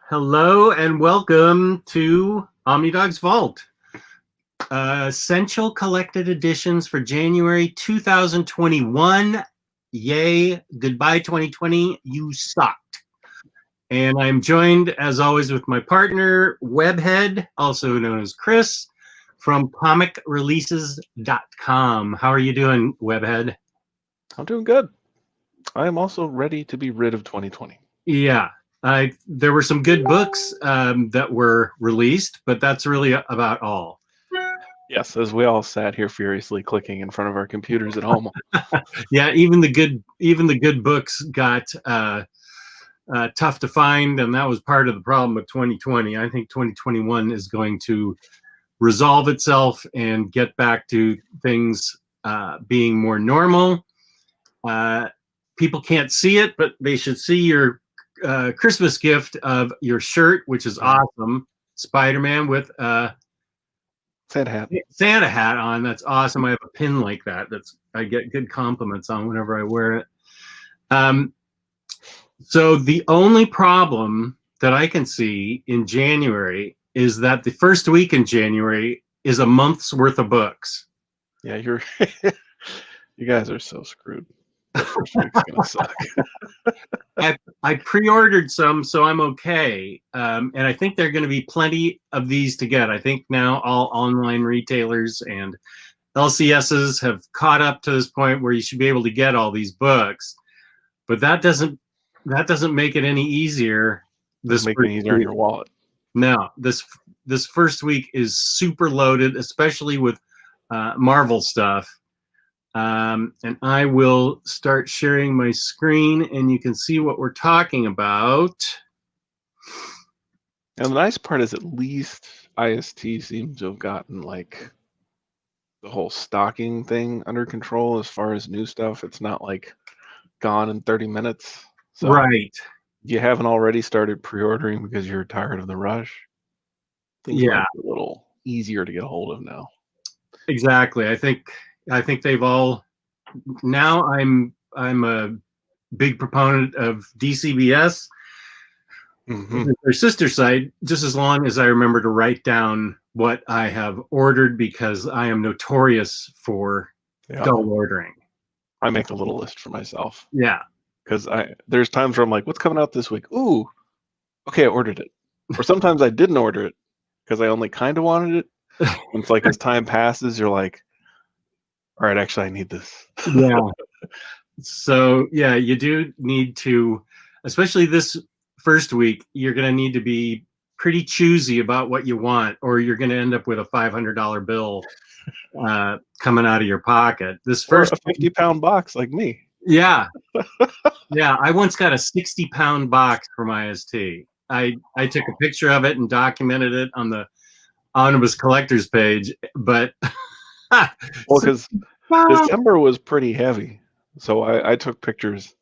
Hello and welcome to Omnidog's Vault. Essential collected editions for January 2021. Yay, goodbye 2020, you sucked. And I'm joined, as always, with my partner, Webhead, also known as Chris, from comicreleases.com. How are you doing, Webhead? I'm doing good. I am also ready to be rid of 2020. Yeah. There were some good books that were released, but that's really about all. Yes, as we all sat here furiously clicking in front of our computers at home. Yeah, even the good books got tough to find, and that was part of the problem with 2020. I think 2021 is going to resolve itself and get back to things being more normal. People can't see it, but they should see your Christmas gift of your shirt, which is awesome. Spider-Man with Santa hat on. That's awesome. I have a pin like that. I get good compliments on whenever I wear it. So the only problem that I can see in January is that the first week in January is a month's worth of books. Yeah, you guys are so screwed. The first week's gonna suck. I pre-ordered some, so I'm okay. And I think there are going to be plenty of these to get. I think now all online retailers and LCSs have caught up to this point where you should be able to get all these books. But that doesn't make it any easier. Make it easier in your wallet. No, this first week is super loaded, especially with Marvel stuff. And I will start sharing my screen, and you can see what we're talking about. And the nice part is at least IST seems to have gotten like the whole stocking thing under control as far as new stuff. It's not like gone in 30 minutes. So right. You haven't already started pre-ordering because you're tired of the rush. Things might be a little easier to get a hold of now. Exactly. I think they've all. Now I'm a big proponent of DCBS, their sister site, just as long as I remember to write down what I have ordered, because I am notorious for double ordering. I make a little list for myself. Yeah. Because there's times where I'm like, what's coming out this week? Ooh, okay, I ordered it. Or sometimes I didn't order it because I only kind of wanted it. And it's like as time passes, you're like, all right, actually, I need this. Yeah. So, yeah, you do need to, especially this first week, you're going to need to be pretty choosy about what you want, or you're going to end up with a $500 bill coming out of your pocket. This first, or a 50-pound box like me. Yeah. Yeah, I once got a 60-pound box from IST. I took a picture of it and documented it on the omnibus collectors page, but well, because December was pretty heavy, so I took pictures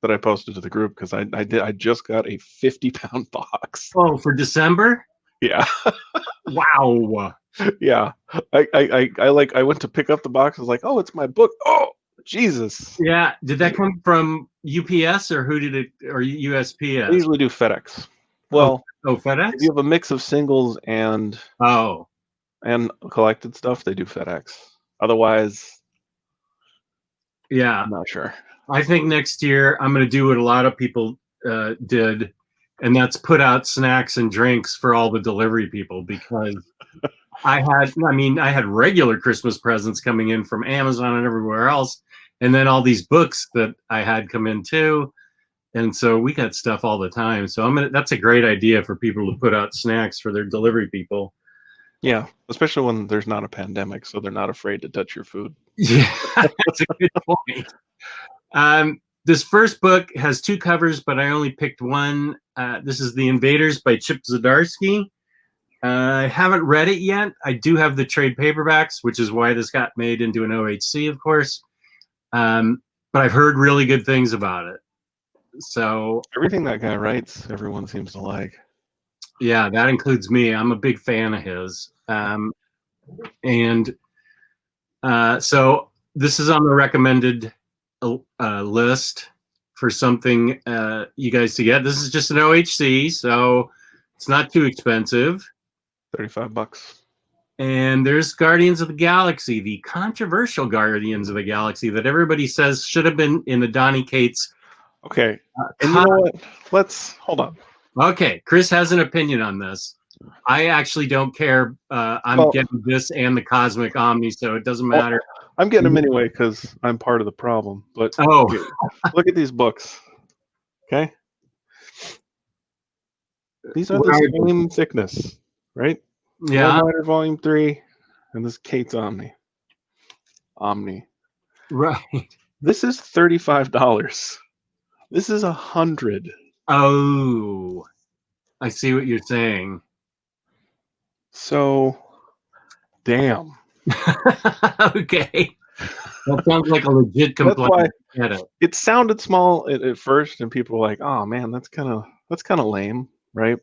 that I posted to the group because I just got a 50-pound box. Oh, for December? Yeah. Wow. Yeah. I went to pick up the box. I was like, oh, it's my book. Oh, Jesus. Yeah. Did that come from UPS or who did it, or USPS? I usually do FedEx. Well, FedEx? If you have a mix of singles and collected stuff, they do FedEx. Otherwise, yeah, I'm not sure. I think next year I'm going to do what a lot of people did, and that's put out snacks and drinks for all the delivery people, because I had regular Christmas presents coming in from Amazon and everywhere else, and then all these books that I had come in too. And so we got stuff all the time. So that's a great idea for people to put out snacks for their delivery people. Yeah, especially when there's not a pandemic, so they're not afraid to touch your food. Yeah, that's a good point. This first book has two covers, but I only picked one. This is The Invaders by Chip Zdarsky. I haven't read it yet. I do have the trade paperbacks, which is why this got made into an OHC, of course. But I've heard really good things about it. So everything that guy writes, everyone seems to like. Yeah, that includes me. I'm a big fan of his. So this is on the recommended list for something you guys to get. This is just an OHC, so It's not too expensive. $35. And there's Guardians of the Galaxy, the controversial Guardians of the Galaxy that everybody says should have been in a Donny Cates. Okay. And you know what? Let's hold on. Okay, Chris has an opinion on this. I actually don't care. I'm getting this and the Cosmic Omni, so it doesn't matter. I'm getting them anyway because I'm part of the problem. But look at these books. Okay. These are the same thickness, right? Yeah. Rider Volume 3 and this Kate's Omni. Right. This is $35. This is $100. Oh, I see what you're saying. So, damn. Okay. That sounds like a legit complaint. It sounded small at first, and people were like, "Oh man, that's kind of lame, right?"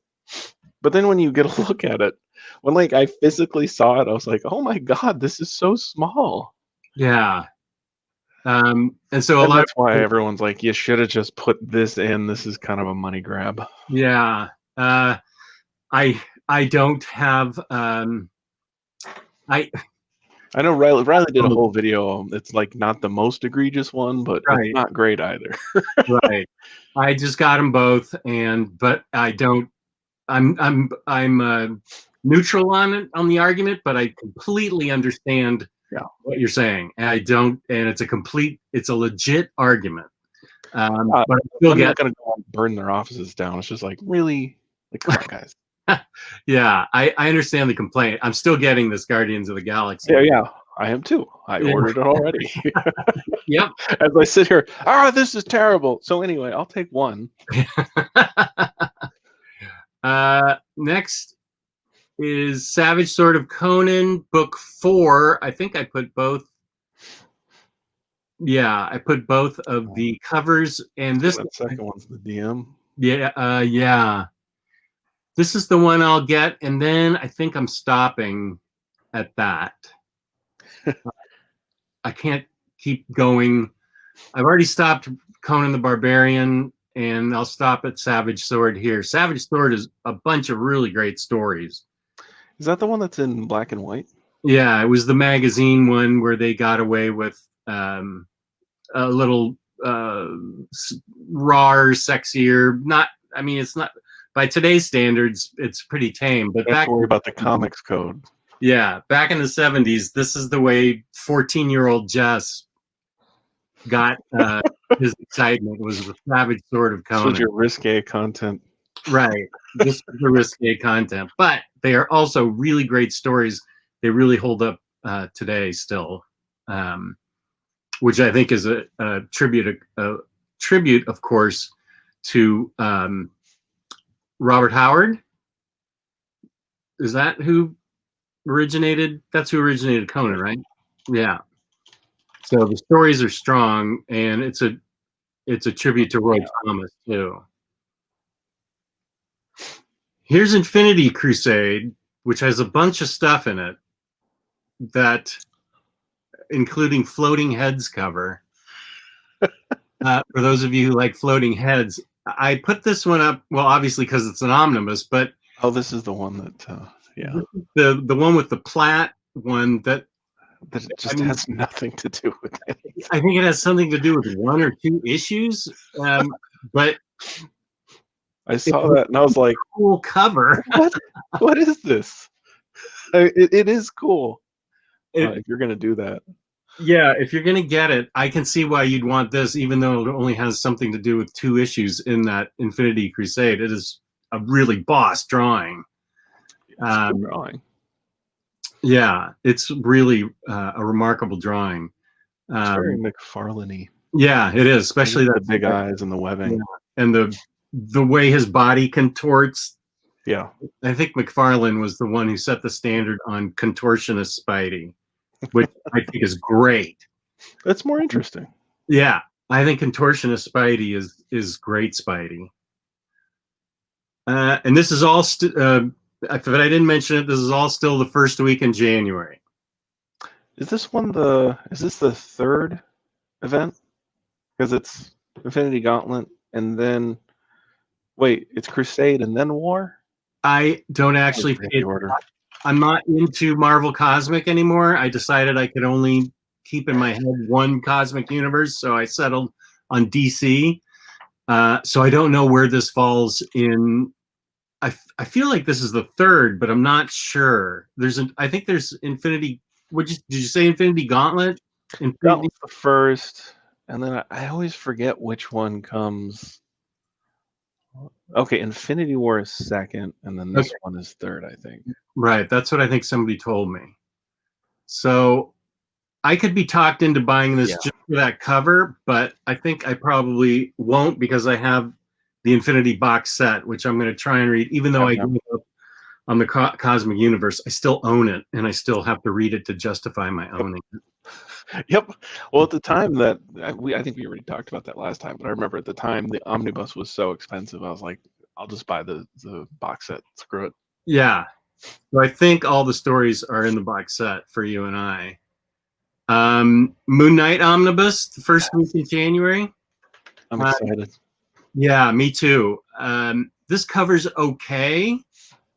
But then when you get a look at it, when like I physically saw it, I was like, "Oh my god, this is so small." Yeah. And so that's why everyone's like, "You should have just put this in. This is kind of a money grab." Yeah. I don't have I know Riley did a whole video. It's like not the most egregious one, but it's not great either. Right. I just got them both, but I don't. I'm neutral on the argument, but I completely understand what you're saying. And I don't, and it's a legit argument. But I still I'm not going to go and burn their offices down. It's just like, really, like, come on, guys. Yeah, I understand the complaint. I'm still getting this Guardians of the Galaxy. Yeah, I am too. I ordered it already. Yep. As I sit here, this is terrible. So anyway, I'll take one. Next is Savage Sword of Conan, book 4. I think I put both. Yeah, I put both of the covers, and this second one's the DM. Yeah. This is the one I'll get, and then I think I'm stopping at that. I can't keep going. I've already stopped Conan the Barbarian, and I'll stop at Savage Sword here. Savage Sword is a bunch of really great stories. Is that the one that's in black and white? Yeah, it was the magazine one where they got away with a little rawer, sexier. It's not. By today's standards, it's pretty tame. But don't worry about the comics code. Yeah, back in the 70s, this is the way 14-year-old Jess got his excitement. It was the Savage Sword of Conan. This was your risque content. Right. This is the risque content. But they are also really great stories. They really hold up today still, which I think is a tribute, of course, to Robert Howard. Is that who originated? That's who originated Conan, right? Yeah. So the stories are strong, and it's a tribute to Roy Thomas too. Here's Infinity Crusade, which has a bunch of stuff in it, that including Floating Heads cover. For those of you who like floating heads, I put this one up, well, obviously because it's an omnibus, but this is the one that the one with the Platt one that just has nothing to do with it. I think it has something to do with 1 or 2 issues, but I saw that and I was like, cool cover. What is this? It is cool. If you're gonna do that. Yeah, if you're gonna get it, I can see why you'd want this, even though it only has something to do with 2 issues in that Infinity Crusade. It is a really boss drawing. Drawing. Yeah, it's really a remarkable drawing. It's very McFarlane-y. Yeah, it is, especially the big eyes and the webbing, and the way his body contorts. Yeah, I think McFarlane was the one who set the standard on contortionist Spidey, which I think is great. That's more interesting. Yeah, I think contortionist Spidey is great Spidey. And this is all, if I didn't mention it, this is all still the first week in January. Is this the 3rd event? Because it's Infinity Gauntlet and then, wait, it's Crusade and then War? I don't I actually forget pay the order. I'm not into Marvel Cosmic anymore. I decided I could only keep in my head one cosmic universe, so I settled on DC. So I don't know where this falls in. I feel like this is the third, but I'm not sure. I think there's Infinity. Did you say Infinity Gauntlet? That Infinity. was the first, and then I always forget which one comes. Okay, Infinity War is second, and then this Okay, one is third, I think. right. That's what I think somebody told me. So I could be talked into buying this Yeah. just for that cover, but I think I probably won't because I have the Infinity box set, which I'm going to try and read. Even though I Yeah. gave up on the Cosmic Universe, I still own it, and I still have to read it to justify my owning it. Yep. Well, at the time that I think we already talked about that last time, but I remember at the time the omnibus was so expensive. I was like, I'll just buy the box set. Screw it. Yeah. So I think all the stories are in the box set for you and I. Moon Knight Omnibus, the first week in January. I'm excited. Yeah, me too. This cover's okay,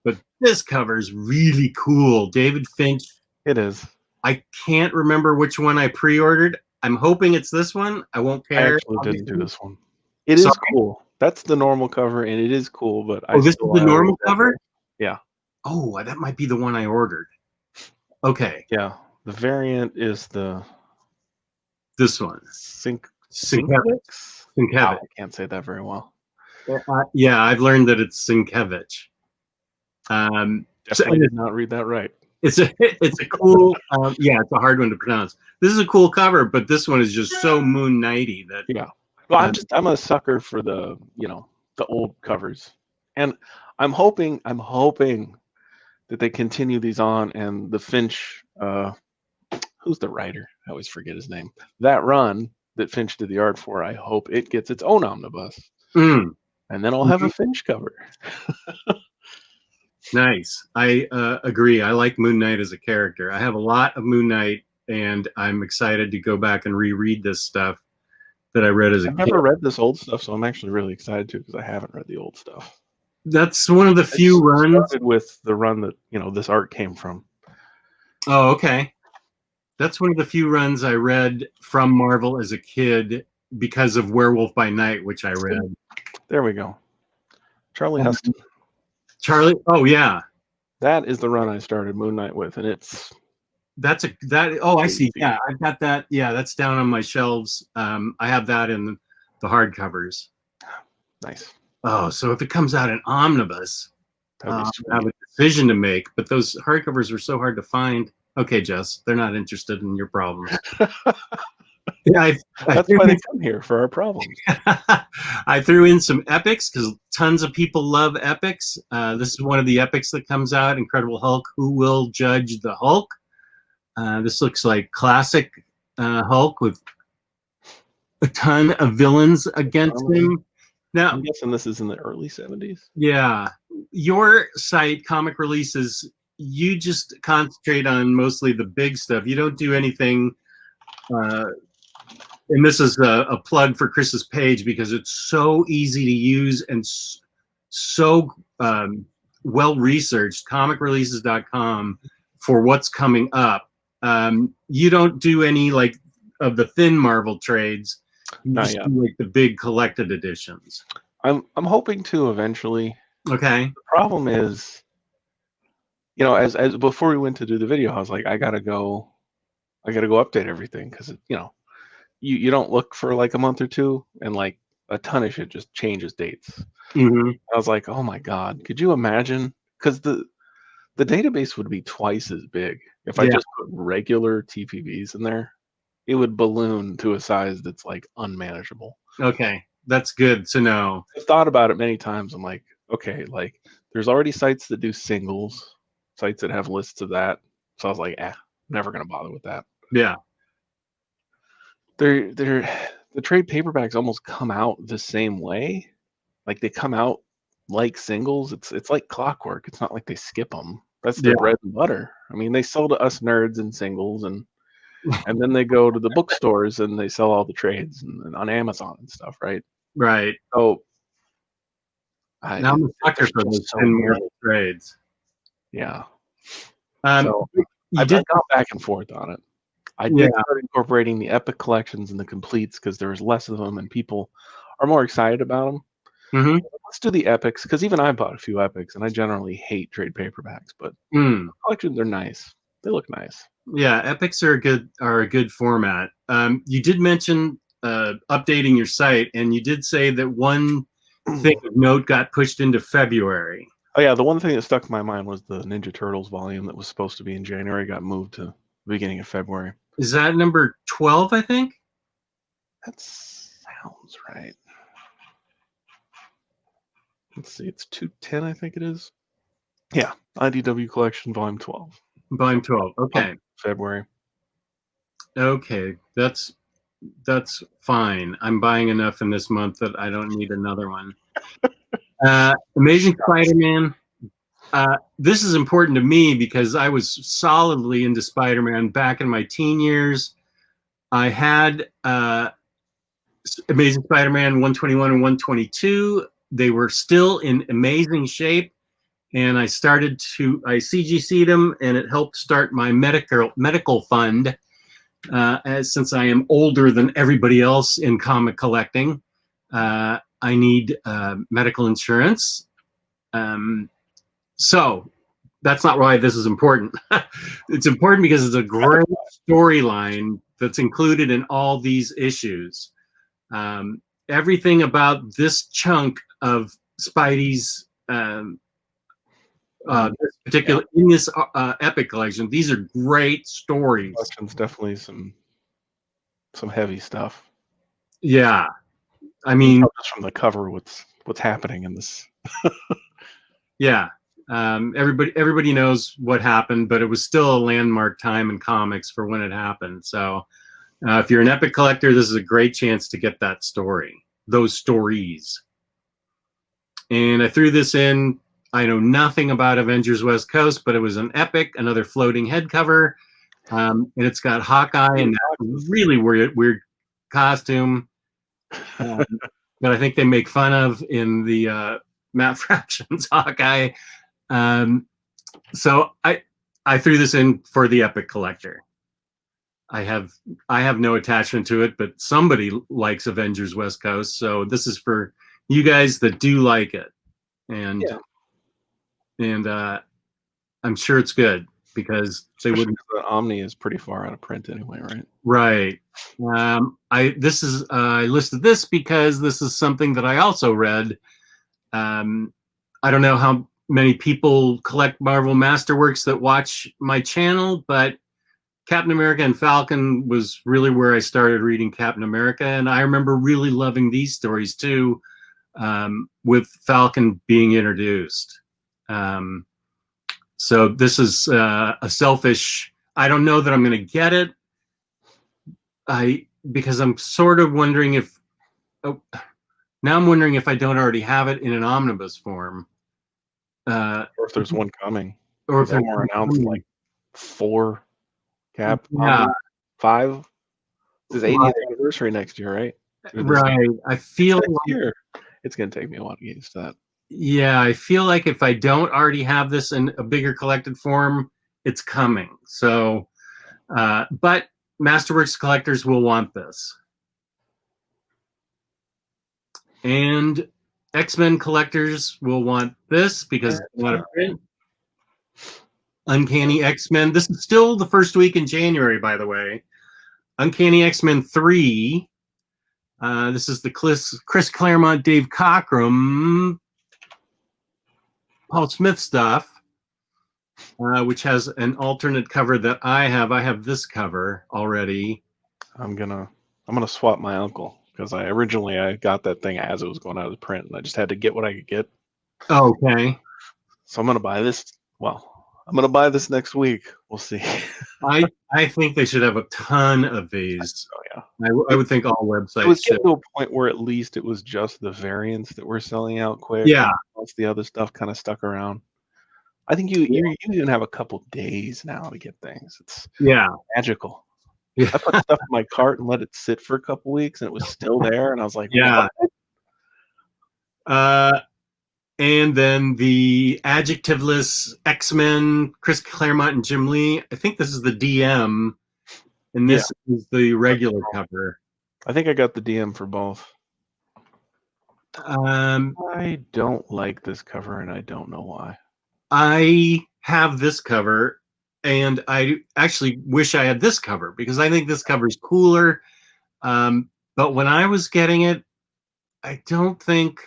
but this cover's really cool. David Finch. It is. I can't remember which one I pre-ordered. I'm hoping it's this one. I won't I care. actually didn't do Obviously. this one. It is cool. That's the normal cover, and it is cool. But I Oh, this is the normal always cover? Yeah. Oh, that might be the one I ordered. Okay, Yeah. The variant is the this one. Sinkevix. Sinkevich. Wow, I can't say that very well. Yeah, I've learned that it's Sinkevich. Definitely did not read that right. It's a cool. Yeah, it's a hard one to pronounce. This is a cool cover, but this one is just so Moon Knighty that. Yeah. Well, I'm a sucker for the the old covers, and I'm hoping that they continue these on, and the Finch. Who's the writer? I always forget his name. That run that Finch did the art for, I hope it gets its own omnibus, and then I'll have a Finch cover. Nice. I agree. I like Moon Knight as a character. I have a lot of Moon Knight, and I'm excited to go back and reread this stuff that I read as a kid. I've never read this old stuff, so I'm actually really excited too because I haven't read the old stuff. That's one of the few runs. Started with the run that this art came from. Oh, okay. That's one of the few runs I read from Marvel as a kid because of Werewolf by Night, which I read. There we go. Charlie Huston. Charlie. Oh yeah. That is the run I started Moon Knight with, and Oh, I see. Yeah, I've got that. Yeah, that's down on my shelves. I have that in the hardcovers. Nice. Oh, so if it comes out in omnibus, I sweet. have a decision to make. But those hardcovers were so hard to find. Okay, Jess, they're not interested in your problems. Yeah, that's why they come here, for our problems. I threw in some epics because tons of people love epics. This is one of the epics that comes out, Incredible Hulk. Who will judge the Hulk? This looks like classic Hulk with a ton of villains against him. Now, I'm guessing this is in the early 70s. Yeah. Your site, Comic Releases, you just concentrate on mostly the big stuff. You don't do anything. And this is a plug for Chris's page because it's so easy to use and so well researched. Comicreleases.com for what's coming up. You don't do any like of the thin Marvel trades. You just do like the big collected editions. I'm hoping to eventually. Okay. The problem is, as before we went to do the video, I was like, I gotta go update everything because you don't look for like a month or two, and like a ton of shit just changes dates. Mm-hmm. I was like, oh my god, could you imagine? Because the database would be twice as big if I just put regular TPBs in there. It would balloon to a size that's like unmanageable. Okay, that's good to know. I've thought about it many times. I'm like, okay, like there's already sites that do singles, sites that have lists of that. So I was like, never gonna bother with that. Yeah. The trade paperbacks almost come out the same way. Like they come out like singles. It's like clockwork. It's not like they skip them. That's their bread and butter. I mean, they sell to us nerds in singles, and then they go to the bookstores and they sell all the trades and on Amazon and stuff, right? Right. So Now I'm a sucker for those so 10 many. Marvel trades. Yeah. So I got back and forth on it. I did Yeah. start incorporating the epic collections and the completes because there was less of them and people are more excited about them. Mm-hmm. Let's do the epics because even I bought a few epics and I generally hate trade paperbacks, but collections are nice. They look nice. Yeah, epics are a good format. You did mention updating your site, and you did say that one thing of note got pushed into February. Oh yeah, the one thing that stuck in my mind was the Ninja Turtles volume that was supposed to be in January got moved to the beginning of February. Is that number 12, I think? That sounds right. Let's see, it's 210, I think it is. Yeah, IDW Collection Volume 12. Volume 12. Okay. February. Okay, that's fine. I'm buying enough in this month that I don't need another one. Amazing Spider-Man. This is important to me because I was solidly into Spider-Man back in my teen years. I had Amazing Spider-Man 121 and 122. They were still in amazing shape, and I CGC'd them, and it helped start my medical fund. Since I am older than everybody else in comic collecting, I need medical insurance. So that's not why this is important. It's important because it's a great storyline that's included in all these issues. Everything about this chunk of Spidey's this particular in this epic collection, these are great stories. Collection's definitely some heavy stuff. Yeah, I mean, just from the cover, what's happening in this? Yeah, everybody knows what happened, but it was still a landmark time in comics for when it happened. So, if you're an epic collector, this is a great chance to get that story, those stories. And I threw this in. I know nothing about Avengers West Coast, but it was an epic, another floating head cover, and it's got Hawkeye in that really weird costume that I think they make fun of in the Matt Fractions Hawkeye. So I threw this in for the epic collector. I have no attachment to it, but somebody likes Avengers West Coast, so this is for you guys that do like it, and I'm sure it's good because they wouldn't. The Omni is pretty far out of print anyway, right? Right. I listed this because this is something that I also read. I don't know how many people collect Marvel Masterworks that watch my channel, but Captain America and Falcon was really where I started reading Captain America, and I remember really loving these stories too, with Falcon being introduced. So this is a selfish. I don't know that I'm going to get it. Because I'm sort of wondering if now I'm wondering if I don't already have it in an omnibus form, or if there's one coming, or if they were announced like 4 Cap, 5. This is 80th anniversary next year, right? Right. I feel like it's going to take me a while to get used to that. Yeah, I feel like if I don't already have this in a bigger collected form, it's coming. So, but Masterworks collectors will want this. And X-Men collectors will want this because it's not a print. Uncanny X-Men. This is still the first week in January, by the way. Uncanny X-Men 3. This is the Chris Claremont, Dave Cockrum, Paul Smith stuff, which has an alternate cover that I have. I have this cover already. I'm gonna swap my uncle because I got that thing as it was going out of print, and I just had to get what I could get. Okay. So I'm gonna buy this. Well, I'm gonna buy this next week. We'll see. I think they should have a ton of these. Oh yeah. I would think all websites. It was getting to a point where at least it was just the variants that were selling out quick. Yeah. Once the other stuff kind of stuck around. I think you even have a couple days now to get things. It's magical. Yeah. I put stuff in my cart and let it sit for a couple weeks, and it was still there. And I was like, yeah. What? And then the adjectiveless X-Men, Chris Claremont and Jim Lee. I think this is the DM, and this is the regular cover. I think I got the DM for both. I don't like this cover, and I don't know why. I have this cover, and I actually wish I had this cover because I think this cover is cooler. But when I was getting it, I think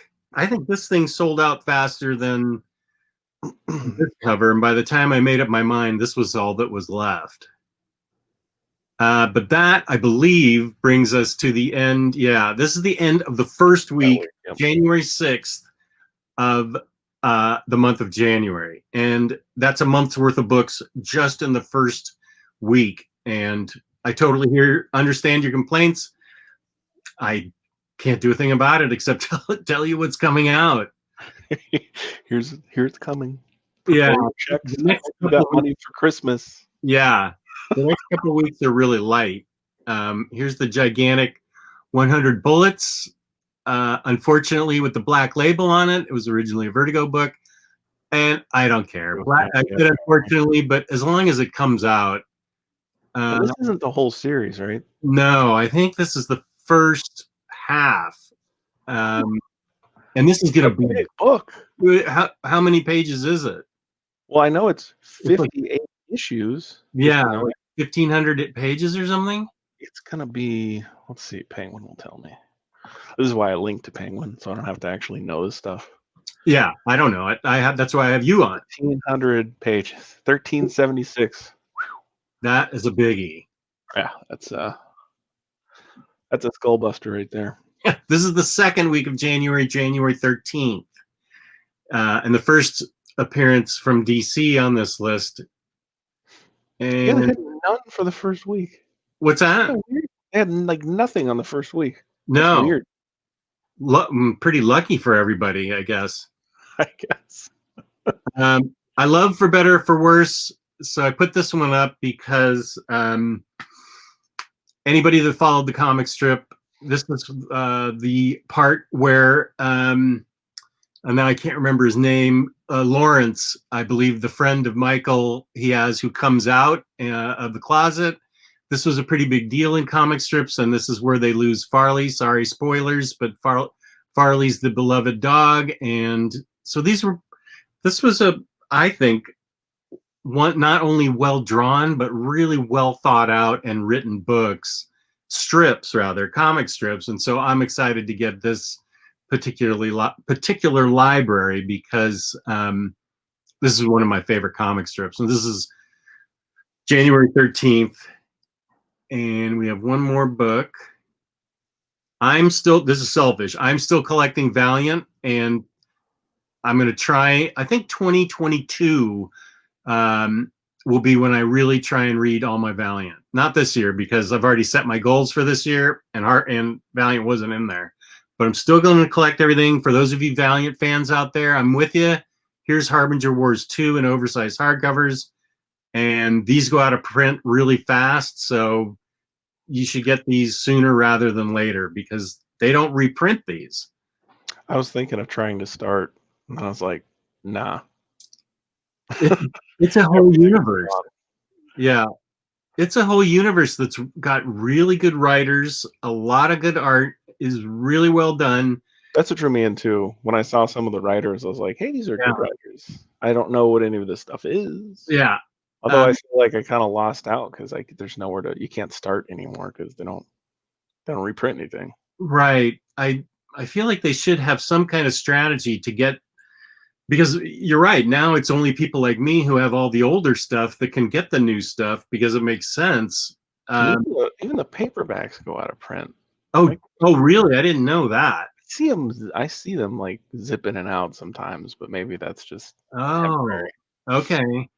this thing sold out faster than this cover, and by the time I made up my mind, this was all that was left. But that, I believe, brings us to the end. Yeah, this is the end of the first week, January 6th of the month of January. And that's a month's worth of books just in the first week. And I totally understand your complaints. I can't do a thing about it except tell you what's coming out. Here's coming. Yeah, checks. I got money for Christmas. Yeah, the next couple of weeks are really light. Here's the gigantic 100 Bullets. Unfortunately, with the black label on it, it was originally a Vertigo book, and I don't care. I said unfortunately, but as long as it comes out. This isn't the whole series, right? No, I think this is the first half. And this is going to be a big book. How many pages is it? Well, I know it's 58 issues. Yeah, like 1,500 pages or something. It's going to be, let's see, Penguin will tell me. This is why I linked to Penguin, so I don't have to actually know this stuff. Yeah, I don't know it. That's why I have you on. 1,500 pages, 1,376. That is a biggie. Yeah, that's a skullbuster right there. This is the second week of January 13th. And the first appearance from DC on this list. And yeah, they had none for the first week. What's that? They had like nothing on the first week. No. That's weird. Pretty lucky for everybody, I guess. I guess. I love For Better or For Worse. So I put this one up because anybody that followed the comic strip, this was the part where, and now I can't remember his name, Lawrence, I believe the friend of Michael he has who comes out of the closet. This was a pretty big deal in comic strips, and this is where they lose Farley. Sorry, spoilers, but Farley's the beloved dog. And so this was I think, one not only well drawn, but really well thought out and written comic strips. And so I'm excited to get this particular library because this is one of my favorite comic strips. And this is January 13th. And we have one more book. This is selfish. I'm still collecting Valiant, and I'm going to try, I think 2022 will be when I really try and read all my Valiant. Not this year, because I've already set my goals for this year, and Valiant wasn't in there. But I'm still going to collect everything. For those of you Valiant fans out there, I'm with you. Here's Harbinger Wars 2 in oversized hardcovers. And these go out of print really fast, so you should get these sooner rather than later because they don't reprint these. I was thinking of trying to start, and I was like, nah. It's a whole universe. Yeah. It's a whole universe that's got really good writers, a lot of good art, is really well done. That's what drew me in too. When I saw some of the writers, I was like, hey, these are good writers. I don't know what any of this stuff is. Yeah. Although I feel like I kind of lost out because there's nowhere you can't start anymore because they don't reprint anything. Right. I feel like they should have some kind of strategy to get, because you're right, now it's only people like me who have all the older stuff that can get the new stuff because it makes sense. Even the paperbacks go out of print. Oh, really? I didn't know that. I see them like zip in and out sometimes, but maybe that's just temporary. Okay.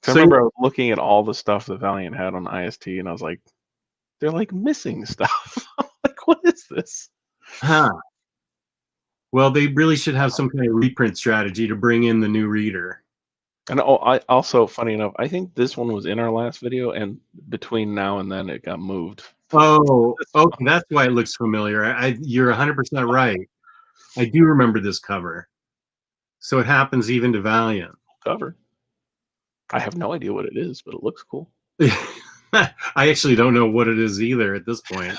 I remember I was looking at all the stuff that Valiant had on IST, and I was like, they're like missing stuff. Like, what is this? Huh. Well, they really should have some kind of reprint strategy to bring in the new reader. And I also, funny enough, I think this one was in our last video, and between now and then it got moved. Oh, okay, that's why it looks familiar. You're 100% right. I do remember this cover. So it happens even to Valiant. Cover. I have no idea what it is, but it looks cool. I actually don't know what it is either at this point.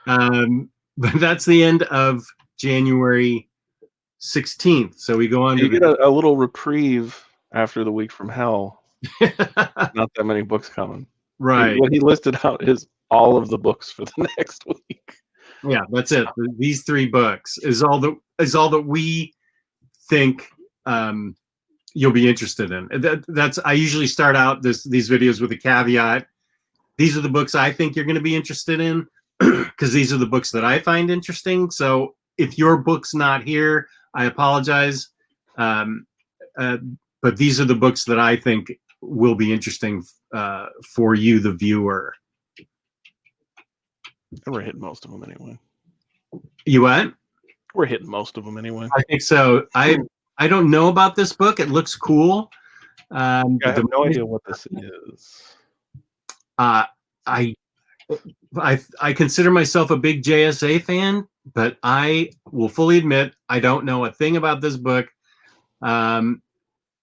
But that's the end of January 16th. So we go on You to get a little reprieve after the week from hell. Not that many books coming. right. What he listed out is all of the books for the next week. Yeah, that's it. These 3 books is all that we think you'll be interested in. That's I usually start out these videos with a caveat. These are the books I think you're going to be interested in because these are the books that I find interesting. So if your book's not here, I apologize. But these are the books that I think will be interesting for you, the viewer. And we're hitting most of them anyway. You what? We're hitting most of them anyway. I think so. I don't know about this book. It looks cool. I have no idea what this is. I consider myself a big JSA fan, but I will fully admit I don't know a thing about this book.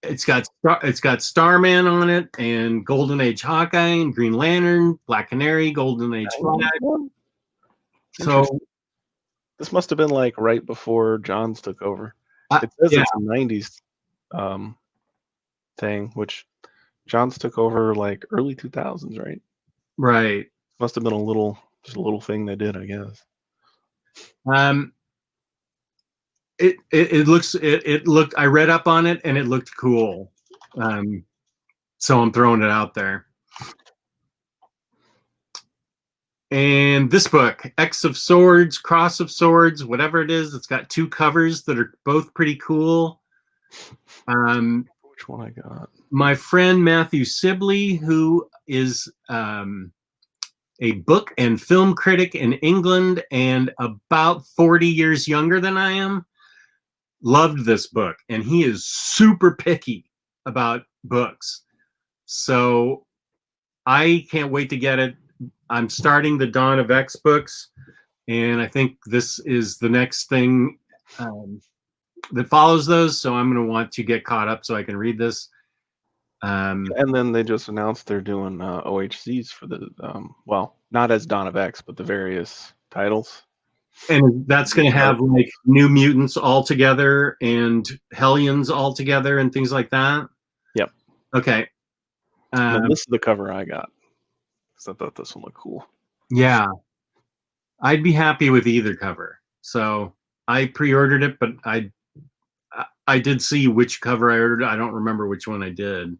It's got Starman on it, and Golden Age Hawkeye, and Green Lantern, Black Canary, Golden Age Flag. So this must have been like right before Johns took over. It says it's a 90s thing, which Johns took over like early 2000s, right? Right. Must have been just a little thing they did, I guess. It looked. I read up on it, and it looked cool. So I'm throwing it out there. And this book, X of Swords, Cross of Swords, whatever it is, it's got 2 covers that are both pretty cool. Which one I got? My friend Matthew Sibley, who is a book and film critic in England and about 40 years younger than I am, loved this book. And he is super picky about books. So I can't wait to get it. I'm starting the Dawn of X books, and I think this is the next thing that follows those. So I'm going to want to get caught up so I can read this. And then they just announced they're doing OHCs for the well, not as Dawn of X, but the various titles. And that's going to have like New Mutants all together and Hellions all together and things like that. Yep. Okay. This is the cover I got because I thought this one looked cool. Yeah, I'd be happy with either cover. So I pre-ordered it, but I did see which cover I ordered. I don't remember which one I did.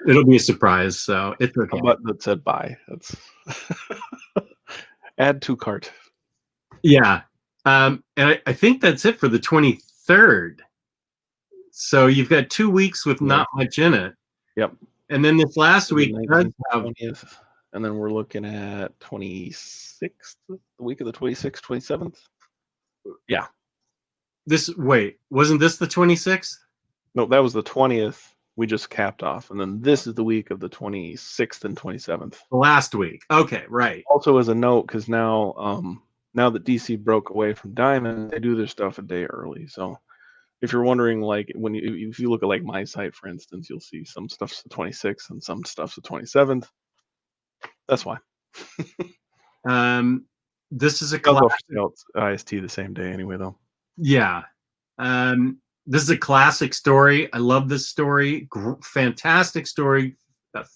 It'll be a surprise, so it's okay. A button that said buy. That's add to cart. Yeah, and I think that's it for the 23rd. So you've got 2 weeks with not much in it. Yep. And then this last week, 20th, and then we're looking at 26th, the week of the 26th, 27th. Yeah. Wasn't this the 26th? No, that was the 20th. We just capped off, and then this is the week of the 26th and 27th. Last week. Okay, right. Also, as a note, because now that DC broke away from Diamond, they do their stuff a day early. So if you're wondering, like if you look at like my site, for instance, you'll see some stuff's the 26th and some stuff's the 27th. That's why. This is a classic. IST the same day anyway, though. Yeah. This is a classic story. I love this story. Fantastic story.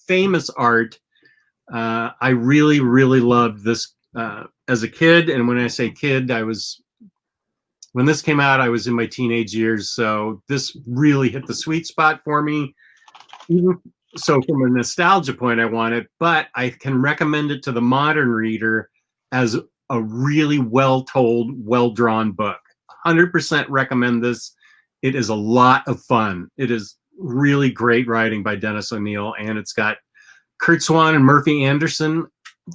Famous art. I really, really loved this as a kid. And when I say kid, when this came out, I was in my teenage years. So this really hit the sweet spot for me. Even so, from a nostalgia point, I want it, but I can recommend it to the modern reader as a really well-told, well-drawn book. 100% recommend this. It is a lot of fun. It is really great writing by Dennis O'Neil, and it's got Kurt Swan and Murphy Anderson,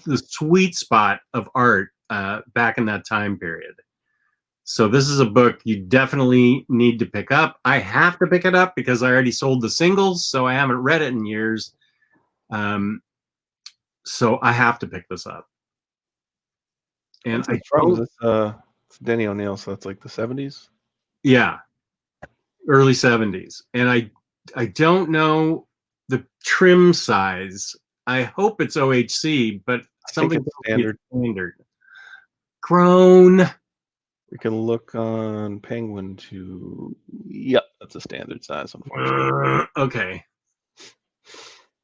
the sweet spot of art back in that time period. So this is a book you definitely need to pick up. I have to pick it up because I already sold the singles, so I haven't read it in years. So I have to pick this up. And it's Denny O'Neil, so it's like the 70s. Yeah, early 70s. And I don't know the trim size. I hope it's OHC, but I think something it's standard. standard. Grown. We can look on Penguin to. Yep, that's a standard size, unfortunately. Okay.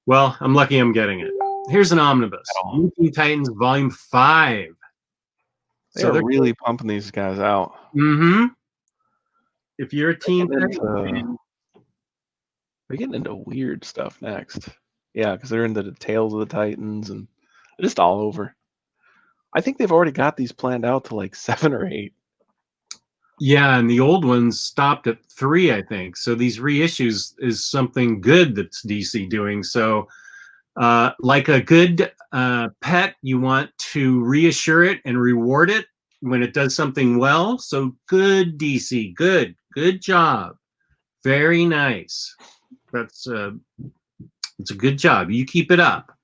Well, I'm lucky I'm getting it. Here's an omnibus. At all. Teen Titans Volume 5. They're really pumping these guys out. Mm-hmm. If you're a Teen They're Titans fan, getting into weird stuff next. Yeah, because they're into the Tales of the Titans and just all over. I think they've already got these planned out to like 7 or 8. yeah, and the old ones stopped at 3, I think. So these reissues is something good that's DC doing. So, like a good pet, you want to reassure it and reward it when it does something well. So good, DC, good job, very nice. That's it's a good job. You keep it up.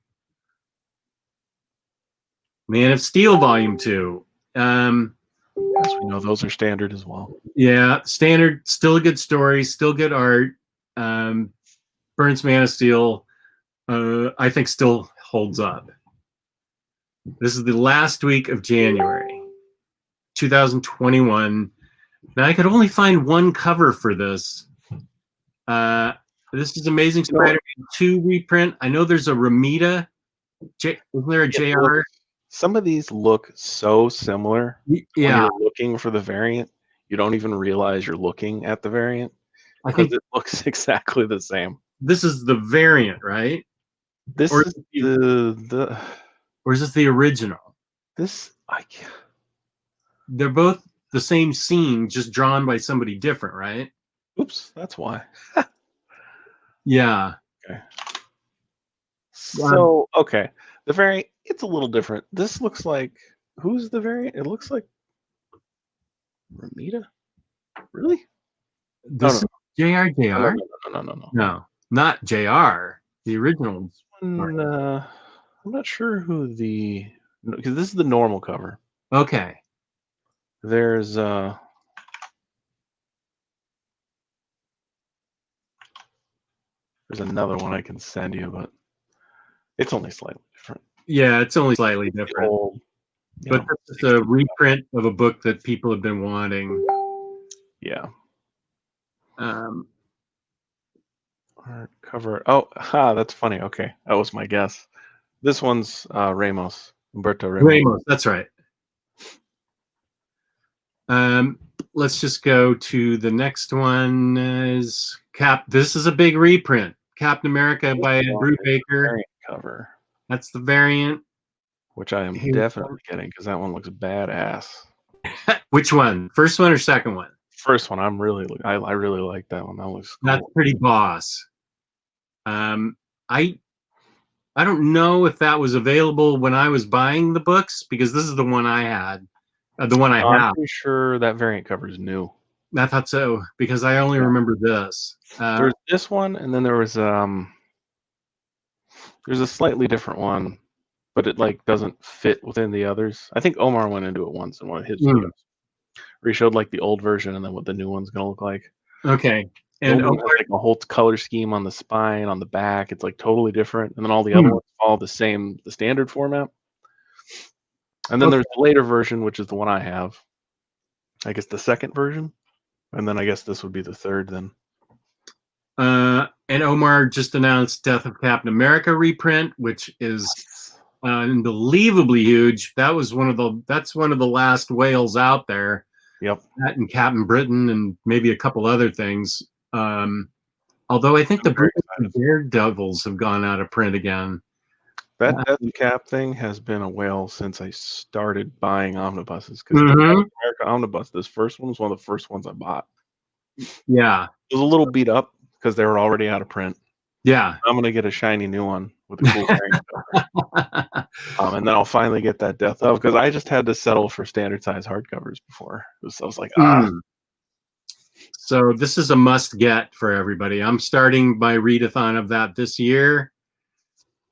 Man of Steel Volume 2. Yes, we know those are standard as well. Yeah, standard. Still a good story. Still good art. Burns Man of Steel, I think, still holds up. This is the last week of January, 2021. Now I could only find one cover for this. This is Amazing Spider-Man 2 reprint. I know there's a Ramita. Isn't there a JR? Some of these look so similar. Yeah. When you're looking for the variant, you don't even realize you're looking at the variant. I think it looks exactly the same. This is the variant, right? This Or is the or is this the original? They're both the same scene, just drawn by somebody different, right? Oops, that's why. Yeah. Okay. So, okay. The variant, it's a little different. This looks like, who's the variant? It looks like Ramita? Really? This is JR. No. No, not JR. The original. One, I'm not sure who because this is the normal cover. Okay. There's another one I can send you, but it's only slightly different. Yeah, it's only slightly different. But it's a reprint of a book that people have been wanting. Yeah. Art cover. Oh, that's funny. Okay, that was my guess. This one's Humberto Ramos. That's right. Let's just go to the next one. Is This is a big reprint. Captain America by Bruce Baker. Cover. That's the variant. Which I am definitely getting because that one looks badass. Which one? First one or second one? First one. I really like that one. That looks cool. That's pretty boss. I don't know if that was available when I was buying the books because this is the one I had. The one I have. I'm pretty sure that variant cover is new. I thought so because I only remember this. There's this one, and then there was there's a slightly different one, but it like doesn't fit within the others. I think Omar went into it once in one of his videos, where he showed like the old version and then what the new one's gonna look like. Okay. And Omar has like a whole color scheme on the spine, on the back. It's like totally different, and then all the other ones follow the standard format. And then there's the later version, which is the one I have. I guess the second version, and then I guess this would be the third then. And Omar just announced Death of Captain America reprint, which is unbelievably huge. That's one of the last whales out there. Yep. That and Captain Britain and maybe a couple other things. Although I think the Daredevils have gone out of print again. That Death Cap thing has been a whale since I started buying omnibuses. Because the America omnibus, this first one was one of the first ones I bought. Yeah. It was a little beat up because they were already out of print. Yeah. I'm going to get a shiny new one with a cool variant cover. And then I'll finally get that Death of, because I just had to settle for standard size hardcovers before. I was like, So this is a must get for everybody. I'm starting my readathon of that this year.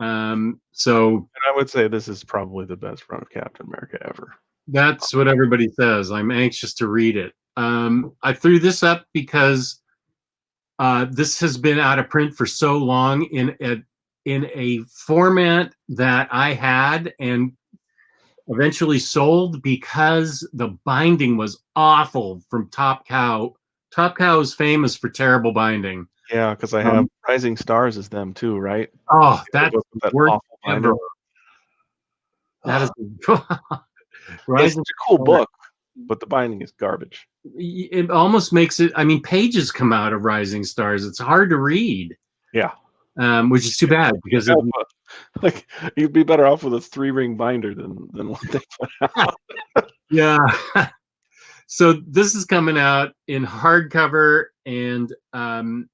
And I would say this is probably the best run of Captain America ever. That's what everybody says. I'm anxious to read it. I threw this up because this has been out of print for so long in a format that I had and eventually sold because the binding was awful from Top Cow. Top Cow is famous for terrible binding. Yeah, because I have Rising Stars as them too, right? Oh, that's that worst awful ever. binder. That is It's Rising. a cool book, but the binding is garbage. It almost makes it. I mean, pages come out of Rising Stars. It's hard to read. Yeah, Which is too bad because like you'd be better off with a 3-ring binder than what they put out. yeah. So this is coming out in hardcover, and I'm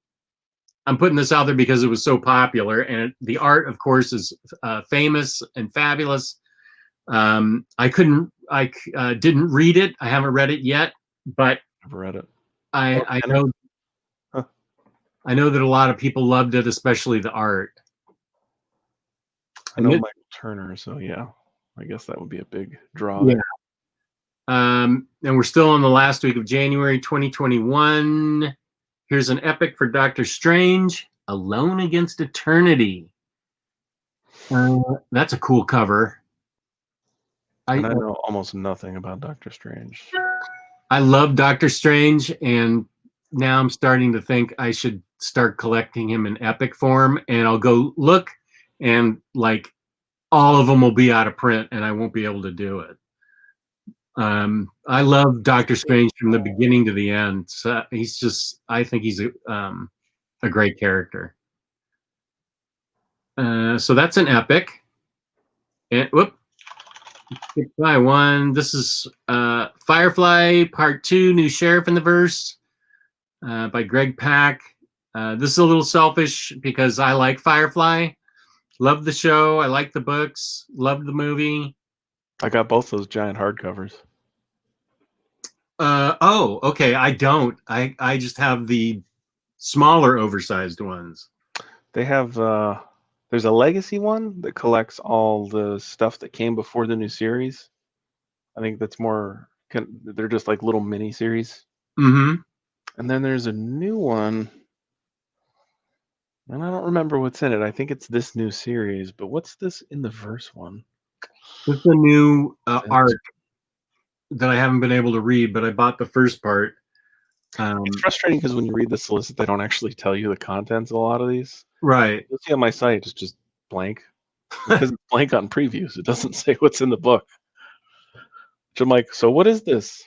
putting this out there because it was so popular, and the art, of course, is famous and fabulous. I didn't read it. I haven't read it yet, but Never read it. I know. Huh. I know that a lot of people loved it, especially the art. I know Michael Turner, so yeah, I guess that would be a big draw. Yeah. And we're still in the last week of January 2021. Here's an epic for Doctor Strange, Alone Against Eternity. That's a cool cover. I know almost nothing about Doctor Strange. I love Doctor Strange, and now I'm starting to think I should start collecting him in epic form, and I'll go look, and like all of them will be out of print, and I won't be able to do it. I love Doctor Strange from the beginning to the end. So he's just, I think he's a great character. So that's an epic. And whoop, skip by one. This is Firefly Part 2, New Sheriff in the Verse by Greg Pak. This is a little selfish because I like Firefly. Love the show. I like the books. Love the movie. I got both those giant hardcovers. Oh, okay. I don't. I just have the smaller, oversized ones. They have there's a legacy one that collects all the stuff that came before the new series. I think that's more. They're just like little mini series. Mm-hmm. And then there's a new one, and I don't remember what's in it. I think it's this new series, but what's this in the verse one? This is a new arc that I haven't been able to read, but I bought the first part. It's frustrating because when you read the solicit, they don't actually tell you the contents of a lot of these. Right. You'll see on my site, it's just blank. Because it's blank on previews. It doesn't say what's in the book. Which I'm like, so what is this?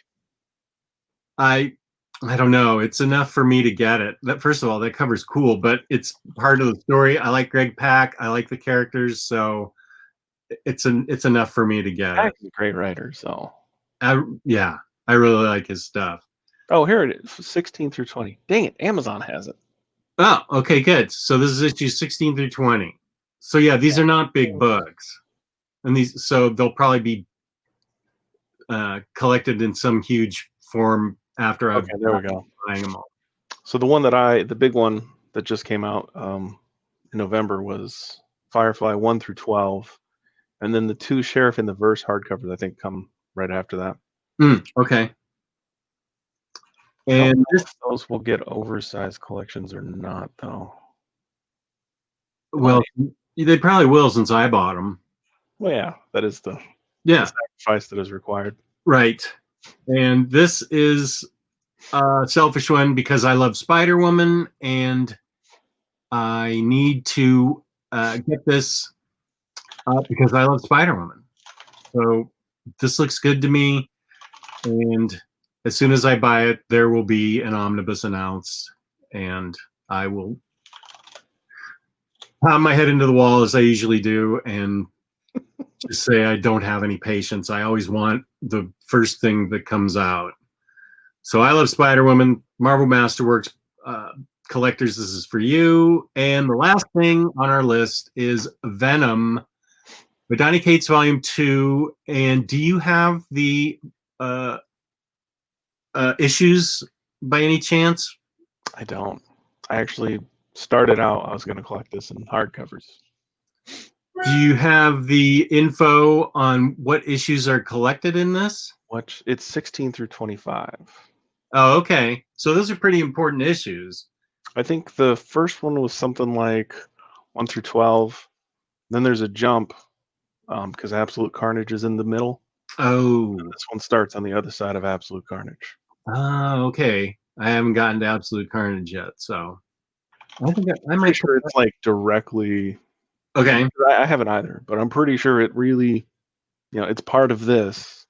I don't know. It's enough for me to get it. That, first of all, that cover's cool, but it's part of the story. I like Greg Pak. I like the characters, so it's enough for me to get it. He's a great writer, so yeah, I really like his stuff. Oh, here it is, 16 through 20. Dang it, Amazon has it. Oh, okay, good. So this is issue 16 through 20. So yeah, these are not big books, and so they'll probably be collected in some huge form after I've there we go. buying them all. So the big one that just came out in November was Firefly 1 through 12, and then the 2 Sheriff in the Verse hardcovers I think come right after that. Okay. And those will get oversized collections or not, though. Well, they probably will since I bought them. Well, yeah, that is the sacrifice that is required. Right. And this is a selfish one because I love Spider-Woman and I need to get this because I love Spider-Woman. So this looks good to me. And as soon as I buy it, there will be an omnibus announced, and I will pound my head into the wall as I usually do and just say I don't have any patience. I always want the first thing that comes out. So I love Spider-Woman, Marvel Masterworks collectors. This is for you. And the last thing on our list is Venom by Donny Cates Volume 2. And do you have the issues by any chance? I don't. I actually started out, I was going to collect this in hardcovers. Do you have the info on what issues are collected in this? It's 16 through 25. Oh, okay. So those are pretty important issues. I think the first one was something like 1 through 12. Then there's a jump because Absolute Carnage is in the middle. Oh. This one starts on the other side of Absolute Carnage. Oh, okay. I haven't gotten to Absolute Carnage yet, so I think I I'm might. pretty sure it's like directly. Okay. I haven't either, but I'm pretty sure it really, it's part of this.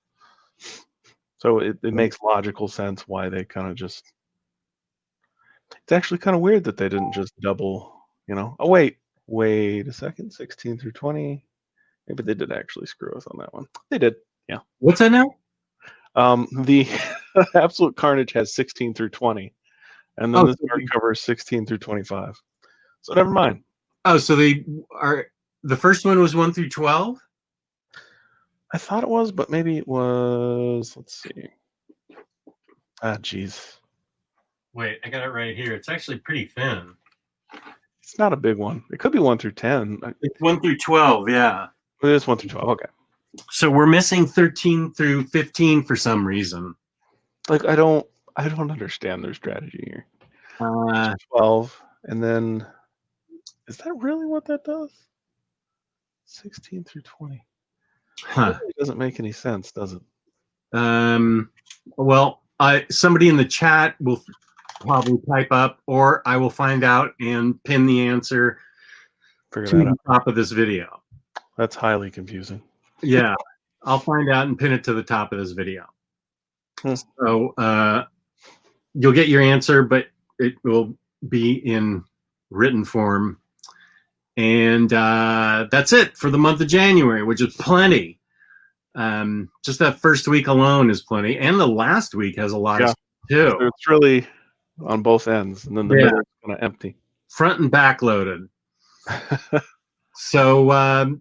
So it makes logical sense why they kind of just. It's actually kind of weird that they didn't just double, Oh, wait a second. 16 through 20. Maybe they did actually screw us on that one. They did. Yeah. What's that now? The Absolute Carnage has 16 through 20, and then this hardcover is 16 through 25. So never mind. Oh, so they are. The first one was 1 through 12. I thought it was, but maybe it was. Let's see. Geez. Wait, I got it right here. It's actually pretty thin. It's not a big one. It could be 1 through 10. It's 1 through 12. Yeah. It is 1 through 12. Okay. So we're missing 13 through 15 for some reason. Like I don't understand their strategy here. 12, and then is that really what that does? 16 through 20. Huh. It doesn't make any sense, does it? Well, somebody in the chat will probably type up, or I will find out and pin the answer to the top of this video. That's highly confusing. Yeah, I'll find out and pin it to the top of this video. So you'll get your answer, but it will be in written form. And that's it for the month of January, which is plenty. Just that first week alone is plenty. And the last week has a lot of stuff too. So it's really on both ends, and then the middle is kind of empty. Front and back loaded. So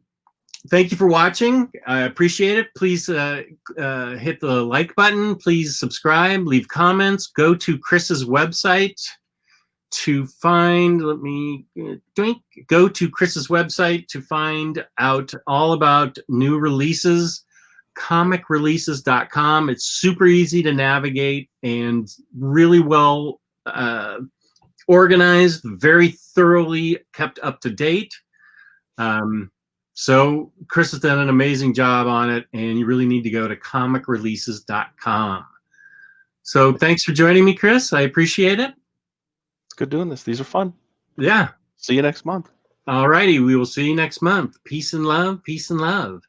thank you for watching. I appreciate it. Please hit the like button. Please subscribe, leave comments. Go to Chris's website to find, go to Chris's website to find out all about new releases, comicreleases.com. It's super easy to navigate and really well organized, very thoroughly kept up to date. So Chris has done an amazing job on it, and you really need to go to comicreleases.com. So thanks for joining me, Chris. I appreciate it. It's good doing this. These are fun. Yeah. See you next month. All righty. We will see you next month. Peace and love. Peace and love.